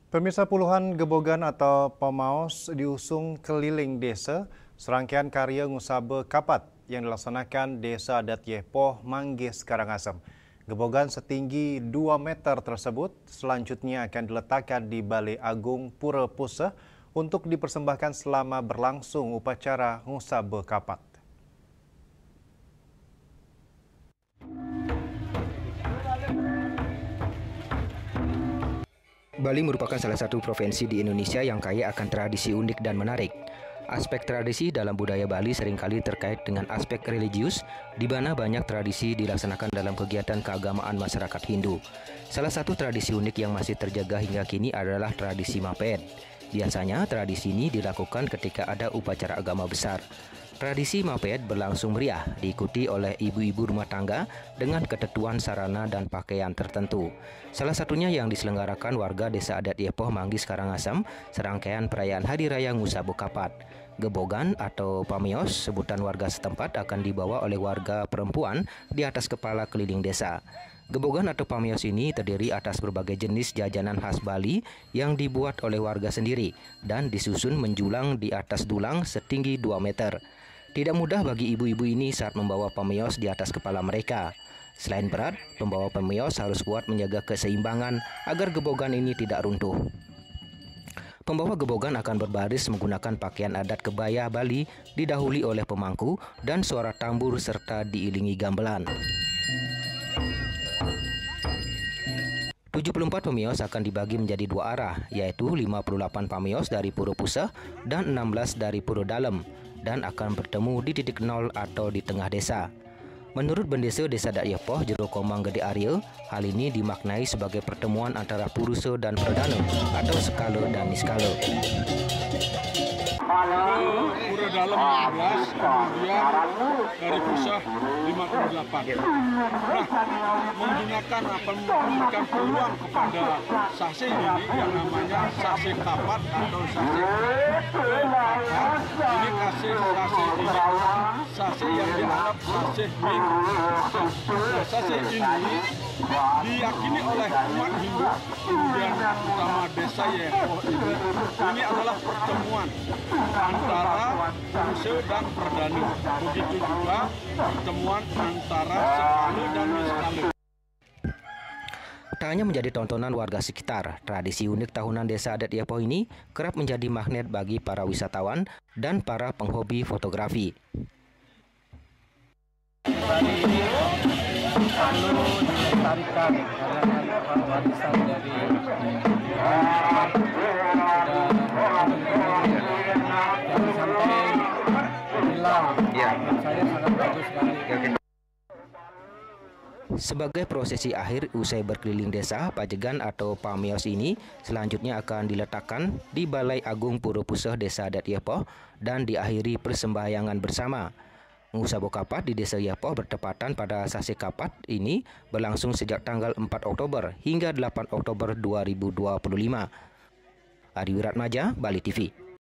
Pemirsa, puluhan gebogan atau pamaos diusung keliling desa, serangkaian karya Ngusabe Kapat yang dilaksanakan Desa Adat Yepoh, Manggis, Karangasem. Gebogan setinggi 2 meter tersebut selanjutnya akan diletakkan di Balai Agung Pura Puseh untuk dipersembahkan selama berlangsung upacara Ngusabe Kapat. Bali merupakan salah satu provinsi di Indonesia yang kaya akan tradisi unik dan menarik. Aspek tradisi dalam budaya Bali seringkali terkait dengan aspek religius, di mana banyak tradisi dilaksanakan dalam kegiatan keagamaan masyarakat Hindu. Salah satu tradisi unik yang masih terjaga hingga kini adalah tradisi Maped. Biasanya tradisi ini dilakukan ketika ada upacara agama besar. Tradisi Maped berlangsung meriah, diikuti oleh ibu-ibu rumah tangga dengan ketentuan sarana dan pakaian tertentu. Salah satunya yang diselenggarakan warga Desa Adat Yepoh, Manggis, Karangasem, serangkaian perayaan Hari Raya Ngusabe Kapat. Gebogan atau pamios, sebutan warga setempat, akan dibawa oleh warga perempuan di atas kepala keliling desa. Gebogan atau pamios ini terdiri atas berbagai jenis jajanan khas Bali yang dibuat oleh warga sendiri dan disusun menjulang di atas dulang setinggi 2 meter. Tidak mudah bagi ibu-ibu ini saat membawa pamios di atas kepala mereka. Selain berat, pembawa pamios harus kuat menjaga keseimbangan agar gebogan ini tidak runtuh. Pembawa gebogan akan berbaris menggunakan pakaian adat kebaya Bali didahului oleh pemangku dan suara tambur serta diiringi gamelan. 74 pamios akan dibagi menjadi 2 arah, yaitu 58 pamios dari Pura Puseh dan 16 dari Pura Dalem, dan akan bertemu di titik nol atau di tengah desa. Menurut Bendesa Desa Adat Yepoh, Jero Komang Gede Arya, hal ini dimaknai sebagai pertemuan antara Purusa dan Perdana atau skala dan niskala. Pura Dalem 16, kemudian dari Puseh 58. Nah, memberikan peluang kepada sase ini yang namanya sase kapat atau sase kapat. Ini sase yang dianggap sase ming. Nah, sase ini diyakini oleh umat Hindu, kemudian utama Desa Yepoh ini adalah pertemuan antara Purusa dan Perdana. Begitu juga pertemuan antara skala dan niskala. Tak hanya menjadi tontonan warga sekitar, tradisi unik tahunan Desa Adat Yepoh ini kerap menjadi magnet bagi para wisatawan dan para penghobi fotografi. Hari ini perlu dilestarikan karena warisan dari jangan sampai hilang. Saya sangat bagus sekali. Sebagai prosesi akhir usai berkeliling desa, pajegan atau pamios ini selanjutnya akan diletakkan di Balai Agung Pura Puseh Desa Adat Yepoh dan diakhiri persembahyangan bersama. Ngusabe Kapat di Desa Yepoh bertepatan pada sase Kapat ini berlangsung sejak tanggal 4 Oktober hingga 8 Oktober 2025. Adi Wiratmaja, Bali TV.